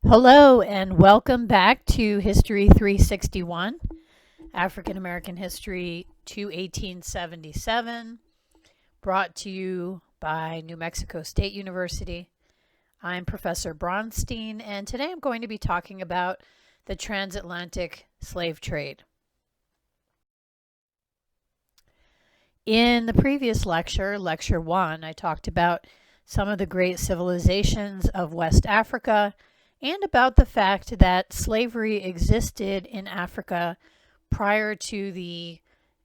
Hello and welcome back to History 361, African American History to 1877, brought to you by New Mexico State University. I'm Professor Bronstein, and today I'm going to be talking about the transatlantic slave trade. In the previous lecture, Lecture 1, I talked about some of the great civilizations of West Africa and about the fact that slavery existed in Africa prior to the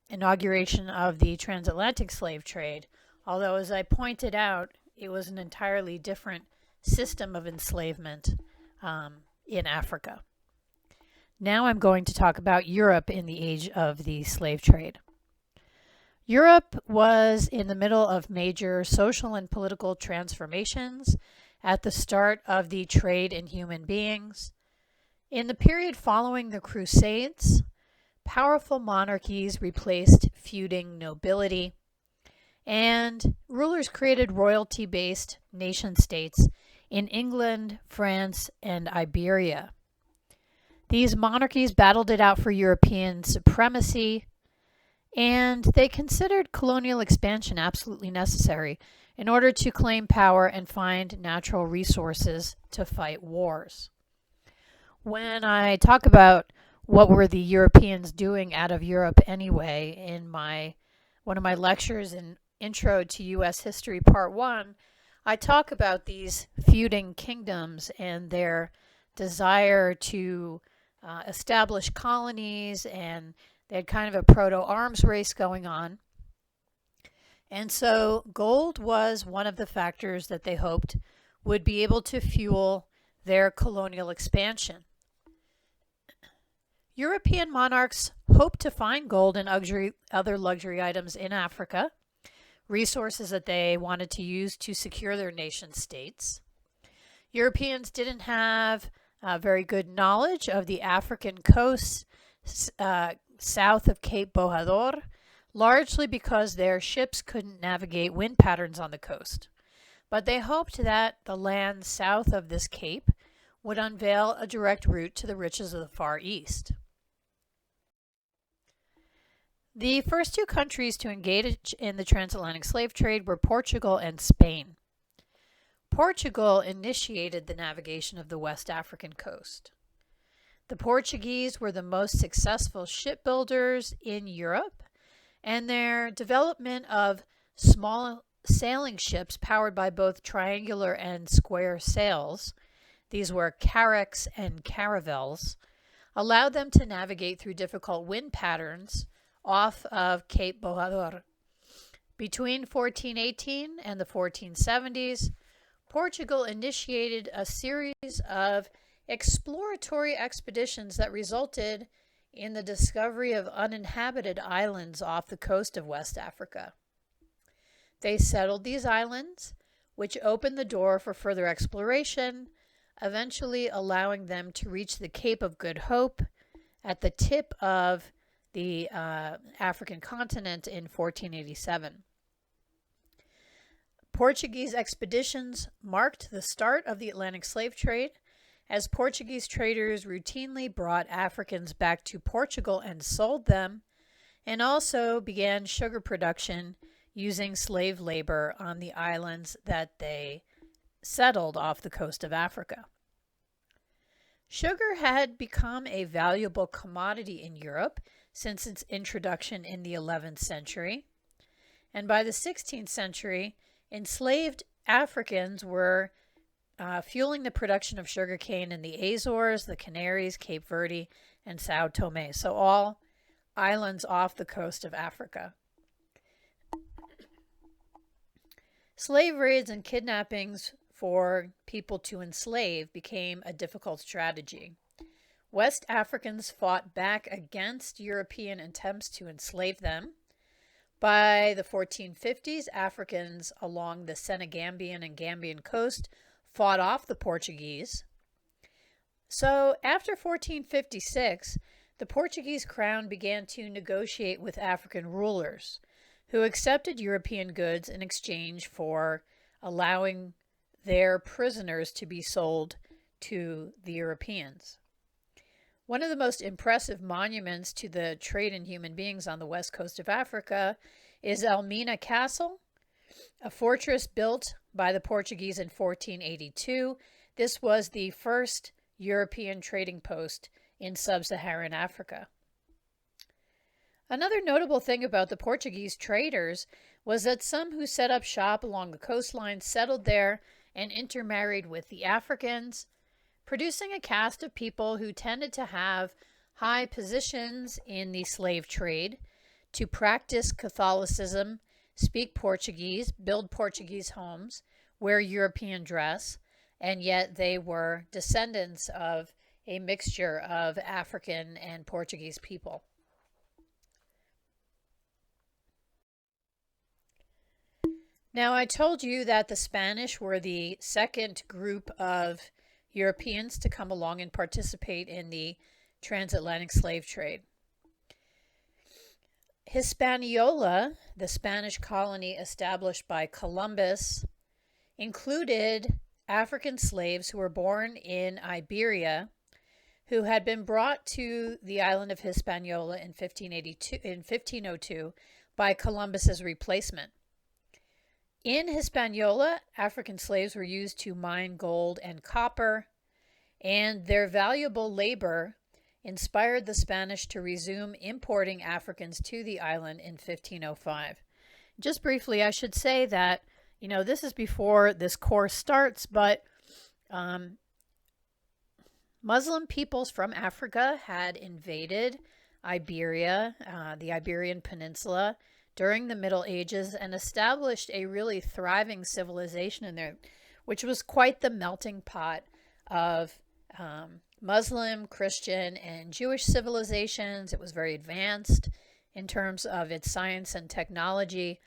inauguration of the transatlantic slave trade, although, as I pointed out, it was an entirely different system of enslavement in Africa. Now I'm going to talk about Europe in the age of the slave trade. Europe was in the middle of major social and political transformations at the start of the trade in human beings. In the period following the Crusades, powerful monarchies replaced feuding nobility, and rulers created royalty-based nation-states in England, France, and Iberia. These monarchies battled it out for European supremacy, and they considered colonial expansion absolutely necessary in order to claim power and find natural resources to fight wars. When I talk about what were the Europeans doing out of Europe anyway in one of my lectures in Intro to U.S. History Part 1, I talk about these feuding kingdoms and their desire to establish colonies, and they had kind of a proto-arms race going on. And so gold was one of the factors that they hoped would be able to fuel their colonial expansion. European monarchs hoped to find gold and other luxury items in Africa, resources that they wanted to use to secure their nation states. Europeans didn't have very good knowledge of the African coasts south of Cape Bojador, largely because their ships couldn't navigate wind patterns on the coast. But they hoped that the land south of this cape would unveil a direct route to the riches of the Far East. The first two countries to engage in the transatlantic slave trade were Portugal and Spain. Portugal initiated the navigation of the West African coast. The Portuguese were the most successful shipbuilders in Europe, and their development of small sailing ships powered by both triangular and square sails, these were carracks and caravels, allowed them to navigate through difficult wind patterns off of Cape Bojador. Between 1418 and the 1470s, Portugal initiated a series of exploratory expeditions that resulted in the discovery of uninhabited islands off the coast of West Africa. They settled these islands, which opened the door for further exploration, eventually allowing them to reach the Cape of Good Hope at the tip of the African continent in 1487. Portuguese expeditions marked the start of the Atlantic slave trade, as Portuguese traders routinely brought Africans back to Portugal and sold them, and also began sugar production using slave labor on the islands that they settled off the coast of Africa. Sugar had become a valuable commodity in Europe since its introduction in the 11th century, and by the 16th century, enslaved Africans were fueling the production of sugarcane in the Azores, the Canaries, Cape Verde, and Sao Tome, so all islands off the coast of Africa. Slave raids and kidnappings for people to enslave became a difficult strategy. West Africans fought back against European attempts to enslave them. By the 1450s, Africans along the Senegambian and Gambian coast fought off the Portuguese. So after 1456, the Portuguese crown began to negotiate with African rulers who accepted European goods in exchange for allowing their prisoners to be sold to the Europeans. One of the most impressive monuments to the trade in human beings on the west coast of Africa is Elmina Castle, a fortress built by the Portuguese in 1482. This was the first European trading post in sub-Saharan Africa. Another notable thing about the Portuguese traders was that some who set up shop along the coastline settled there and intermarried with the Africans, producing a caste of people who tended to have high positions in the slave trade, to practice Catholicism, speak Portuguese, build Portuguese homes, wear European dress, and yet they were descendants of a mixture of African and Portuguese people. Now, I told you that the Spanish were the second group of Europeans to come along and participate in the transatlantic slave trade. Hispaniola, the Spanish colony established by Columbus, included African slaves who were born in Iberia, who had been brought to the island of Hispaniola in 1502 by Columbus's replacement. In Hispaniola, African slaves were used to mine gold and copper, and their valuable labor inspired the Spanish to resume importing Africans to the island in 1505. Just briefly, I should say that, this is before this course starts, but Muslim peoples from Africa had invaded Iberia, the Iberian Peninsula, during the Middle Ages and established a really thriving civilization in there, which was quite the melting pot of Muslim, Christian, and Jewish civilizations. It was very advanced in terms of its science and technology.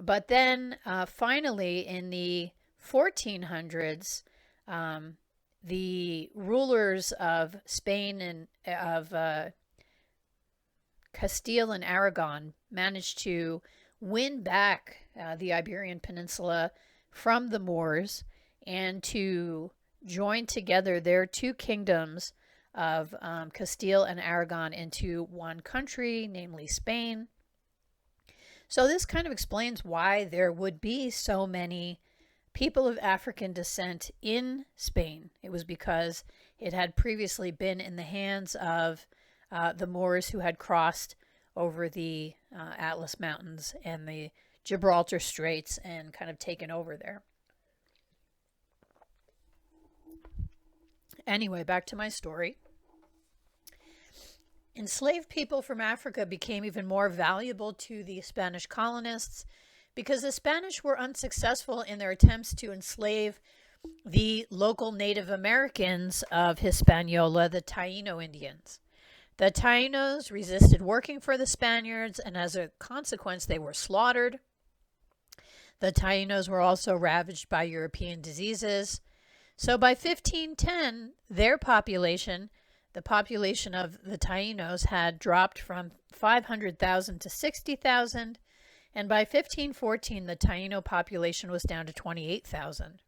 But then finally in the 1400s, the rulers of Spain and of Castile and Aragon managed to win back the Iberian Peninsula from the Moors and to join together their two kingdoms of Castile and Aragon into one country, namely Spain. So this kind of explains why there would be so many people of African descent in Spain. It was because it had previously been in the hands of the Moors, who had crossed over the Atlas Mountains and the Gibraltar Straits and kind of taken over there. Anyway, back to my story. Enslaved people from Africa became even more valuable to the Spanish colonists because the Spanish were unsuccessful in their attempts to enslave the local Native Americans of Hispaniola, the Taino Indians. The Tainos resisted working for the Spaniards, and as a consequence, they were slaughtered. The Tainos were also ravaged by European diseases. So by 1510, their population, the population of the Tainos, had dropped from 500,000 to 60,000, and by 1514, the Taino population was down to 28,000.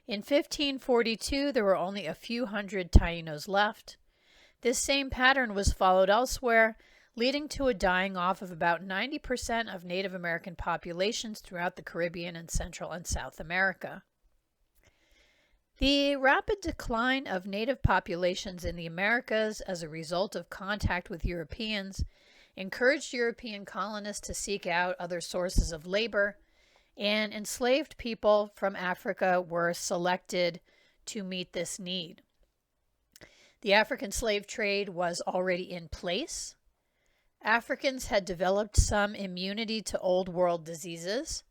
In 1542, there were only a few hundred Tainos left. This same pattern was followed elsewhere, leading to a dying off of about 90% of Native American populations throughout the Caribbean and Central and South America. The rapid decline of Native populations in the Americas as a result of contact with Europeans encouraged European colonists to seek out other sources of labor, and enslaved people from Africa were selected to meet this need. The African slave trade was already in place. Africans had developed some immunity to old world diseases.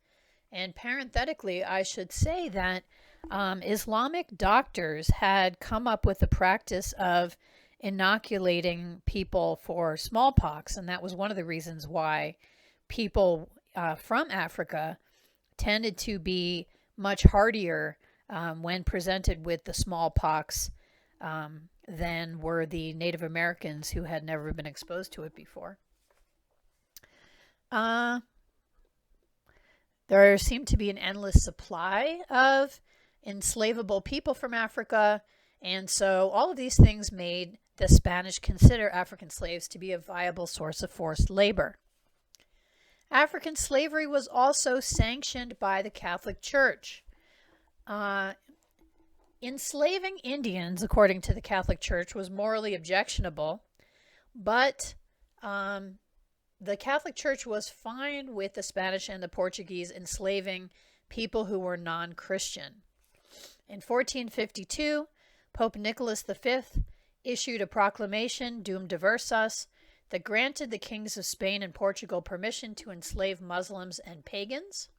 And parenthetically, I should say that Islamic doctors had come up with the practice of inoculating people for smallpox. And that was one of the reasons why people from Africa tended to be much hardier when presented with the smallpox than were the Native Americans who had never been exposed to it before. There seemed to be an endless supply of enslavable people from Africa. And so all of these things made the Spanish consider African slaves to be a viable source of forced labor. African slavery was also sanctioned by the Catholic Church. Enslaving Indians, according to the Catholic Church, was morally objectionable, but the Catholic Church was fine with the Spanish and the Portuguese enslaving people who were non-Christian. In 1452, Pope Nicholas V issued a proclamation, Dum Diversas, that granted the kings of Spain and Portugal permission to enslave Muslims and pagans.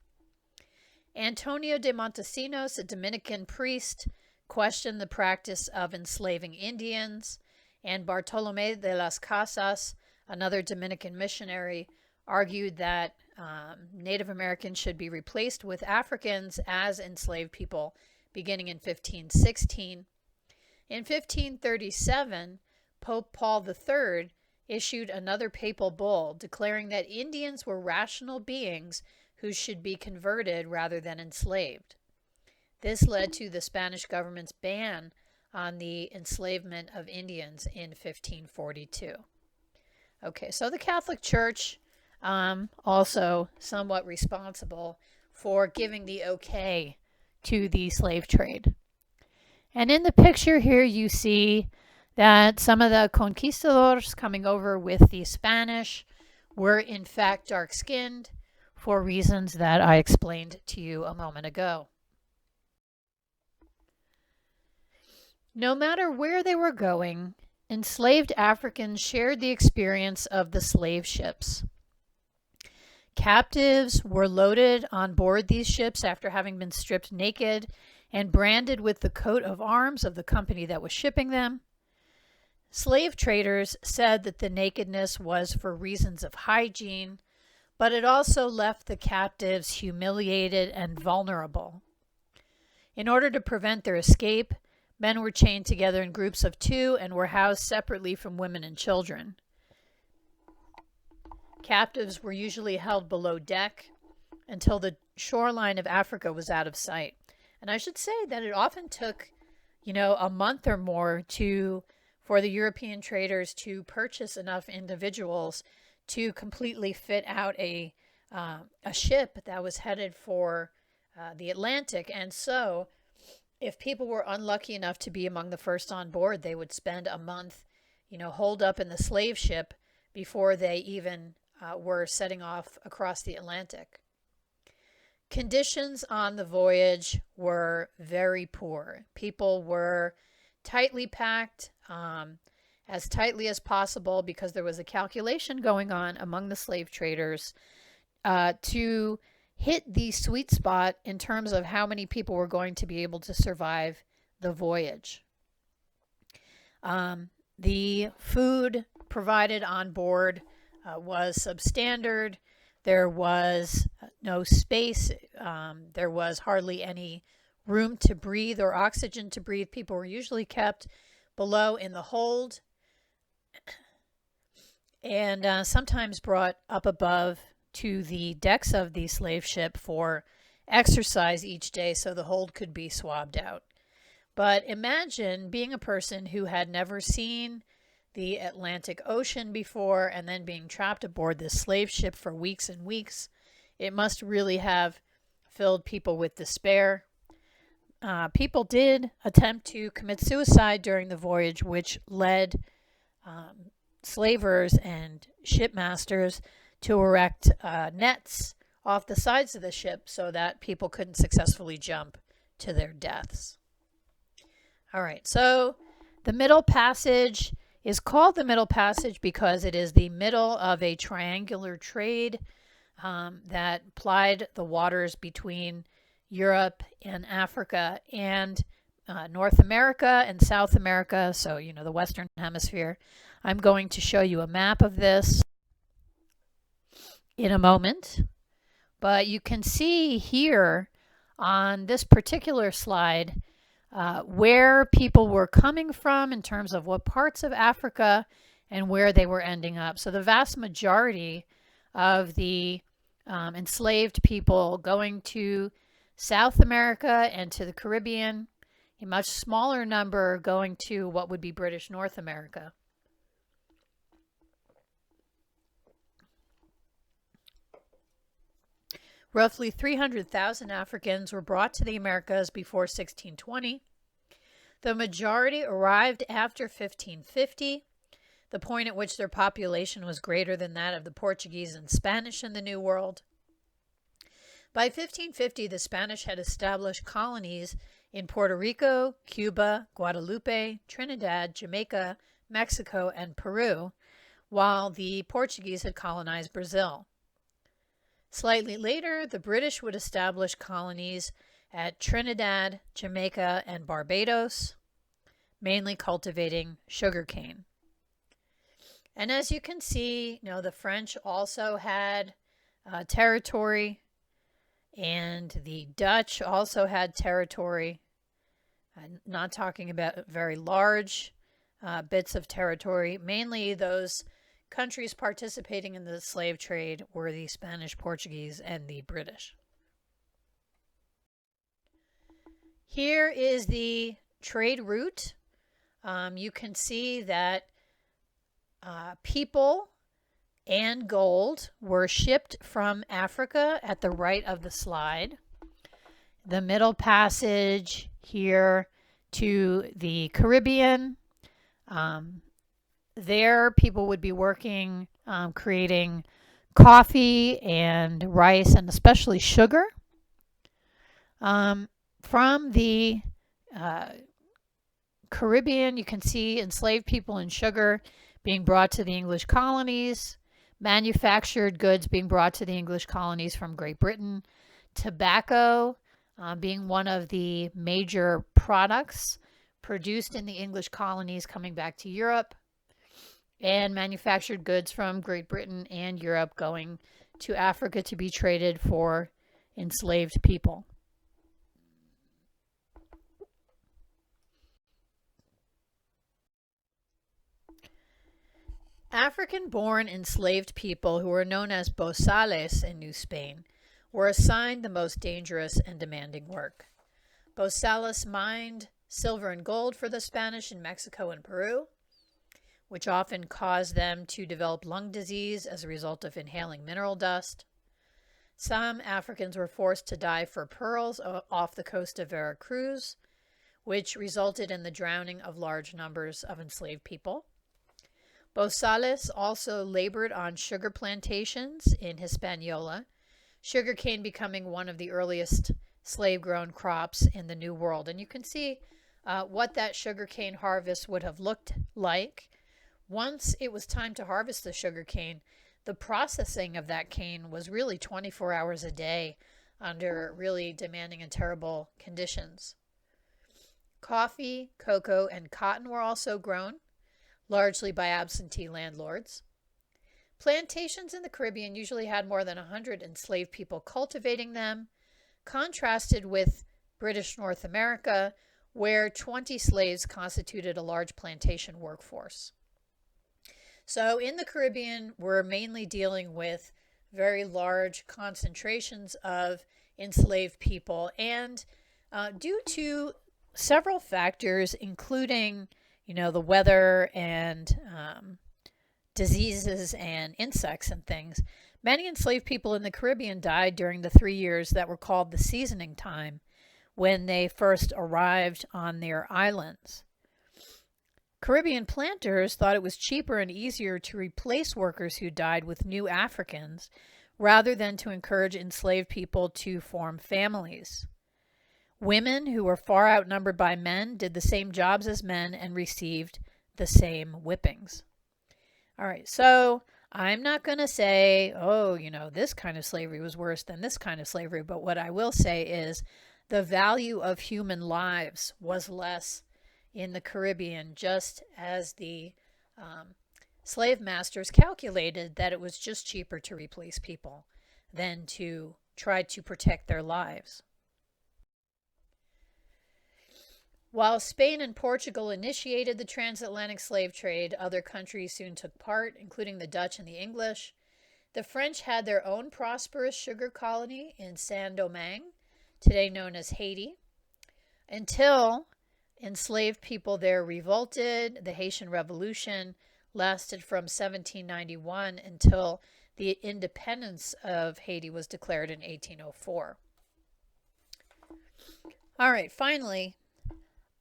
Antonio de Montesinos, a Dominican priest, questioned the practice of enslaving Indians, and Bartolomé de las Casas, another Dominican missionary, argued that Native Americans should be replaced with Africans as enslaved people beginning in 1516. In 1537, Pope Paul III issued another papal bull declaring that Indians were rational beings who should be converted rather than enslaved. This led to the Spanish government's ban on the enslavement of Indians in 1542. Okay, so the Catholic Church also somewhat responsible for giving the okay to the slave trade. And in the picture here you see that some of the conquistadors coming over with the Spanish were in fact dark-skinned for reasons that I explained to you a moment ago. No matter where they were going, enslaved Africans shared the experience of the slave ships. Captives were loaded on board these ships after having been stripped naked and branded with the coat of arms of the company that was shipping them. Slave traders said that the nakedness was for reasons of hygiene, but it also left the captives humiliated and vulnerable. In order to prevent their escape, men were chained together in groups of 2 and were housed separately from women and children. Captives were usually held below deck until the shoreline of Africa was out of sight. And I should say that it often took, a month or more for the European traders to purchase enough individuals to completely fit out a ship that was headed for the Atlantic. And so if people were unlucky enough to be among the first on board, they would spend a month, holed up in the slave ship before they even were setting off across the Atlantic. Conditions on the voyage were very poor. People were tightly packed, as tightly as possible, because there was a calculation going on among the slave traders to hit the sweet spot in terms of how many people were going to be able to survive the voyage. The food provided on board was substandard. There was no space. There was hardly any room to breathe or oxygen to breathe. People were usually kept below in the hold and sometimes brought up above to the decks of the slave ship for exercise each day so the hold could be swabbed out. But imagine being a person who had never seen the Atlantic Ocean before and then being trapped aboard this slave ship for weeks and weeks. It must really have filled people with despair. People did attempt to commit suicide during the voyage, which led slavers and shipmasters to erect nets off the sides of the ship so that people couldn't successfully jump to their deaths. All right, so the Middle Passage is called the Middle Passage because it is the middle of a triangular trade that plied the waters between Europe and Africa and North America and South America, so the Western Hemisphere. I'm going to show you a map of this in a moment, but you can see here on this particular slide where people were coming from in terms of what parts of Africa and where they were ending up. So the vast majority of the enslaved people going to South America and to the Caribbean, a much smaller number going to what would be British North America. Roughly 300,000 Africans were brought to the Americas before 1620. The majority arrived after 1550, the point at which their population was greater than that of the Portuguese and Spanish in the New World. By 1550, the Spanish had established colonies in Puerto Rico, Cuba, Guadalupe, Trinidad, Jamaica, Mexico, and Peru, while the Portuguese had colonized Brazil. Slightly later, the British would establish colonies at Trinidad, Jamaica, and Barbados, mainly cultivating sugarcane. And as you can see, the French also had territory, and the Dutch also had territory. I'm not talking about very large bits of territory. Mainly those countries participating in the slave trade were the Spanish, Portuguese, and the British. Here is the trade route. You can see that people and gold were shipped from Africa at the right of the slide. The middle passage here to the Caribbean. There, people would be working, creating coffee and rice and especially sugar. From the Caribbean, you can see enslaved people and sugar being brought to the English colonies, manufactured goods being brought to the English colonies from Great Britain, tobacco being one of the major products produced in the English colonies coming back to Europe, and manufactured goods from Great Britain and Europe going to Africa to be traded for enslaved people. African-born enslaved people, who were known as bozales in New Spain, were assigned the most dangerous and demanding work. Bozales mined silver and gold for the Spanish in Mexico and Peru, which often caused them to develop lung disease as a result of inhaling mineral dust. Some Africans were forced to dive for pearls off the coast of Veracruz, which resulted in the drowning of large numbers of enslaved people. Bozales also labored on sugar plantations in Hispaniola, sugarcane becoming one of the earliest slave-grown crops in the New World. And you can see what that sugarcane harvest would have looked like. Once it was time to harvest the sugarcane, the processing of that cane was really 24 hours a day under really demanding and terrible conditions. Coffee, cocoa, and cotton were also grown, largely by absentee landlords. Plantations in the Caribbean usually had more than 100 enslaved people cultivating them, contrasted with British North America, where 20 slaves constituted a large plantation workforce. So in the Caribbean, we're mainly dealing with very large concentrations of enslaved people, and due to several factors, including the weather and diseases and insects and things, many enslaved people in the Caribbean died during the 3 years that were called the seasoning time when they first arrived on their islands. Caribbean planters thought it was cheaper and easier to replace workers who died with new Africans rather than to encourage enslaved people to form families. Women, who were far outnumbered by men, did the same jobs as men and received the same whippings. All right, so I'm not going to say, this kind of slavery was worse than this kind of slavery, but what I will say is the value of human lives was less in the Caribbean, just as the slave masters calculated that it was just cheaper to replace people than to try to protect their lives. While Spain and Portugal initiated the transatlantic slave trade, other countries soon took part, including the Dutch and the English. The French had their own prosperous sugar colony in Saint-Domingue, today known as Haiti, until enslaved people there revolted. The Haitian Revolution lasted from 1791 until the independence of Haiti was declared in 1804. All right, finally,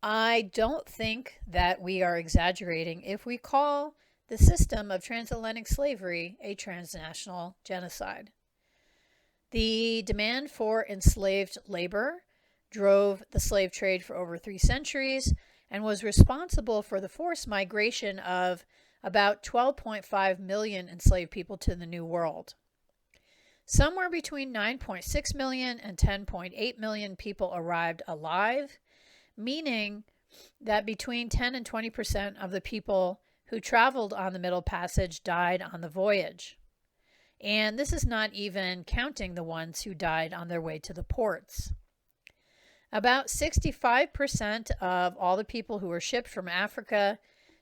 I don't think that we are exaggerating if we call the system of transatlantic slavery a transnational genocide. The demand for enslaved labor drove the slave trade for over 3 centuries and was responsible for the forced migration of about 12.5 million enslaved people to the New World. Somewhere between 9.6 million and 10.8 million people arrived alive, meaning that between 10 and 20% of the people who traveled on the Middle Passage died on the voyage. And this is not even counting the ones who died on their way to the ports. About 65% of all the people who were shipped from Africa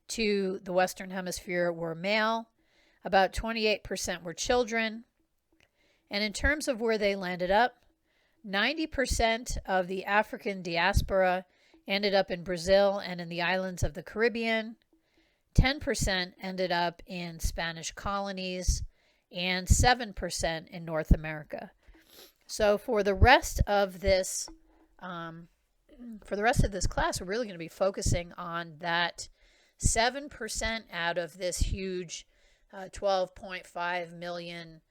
to the Western Hemisphere were male. About 28% were children. And in terms of where they landed up, 90% of the African diaspora ended up in Brazil and in the islands of the Caribbean. 10% ended up in Spanish colonies, and 7% in North America. So for the rest of this class, we're really going to be focusing on that 7% out of this huge 12.5 million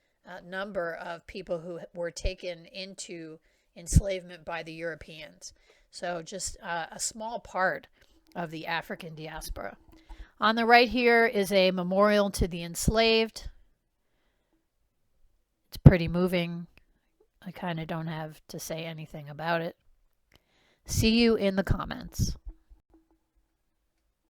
number of people who were taken into enslavement by the Europeans. So just a small part of the African diaspora. On the right here is a memorial to the enslaved. It's pretty moving. I kind of don't have to say anything about it. See you in the comments.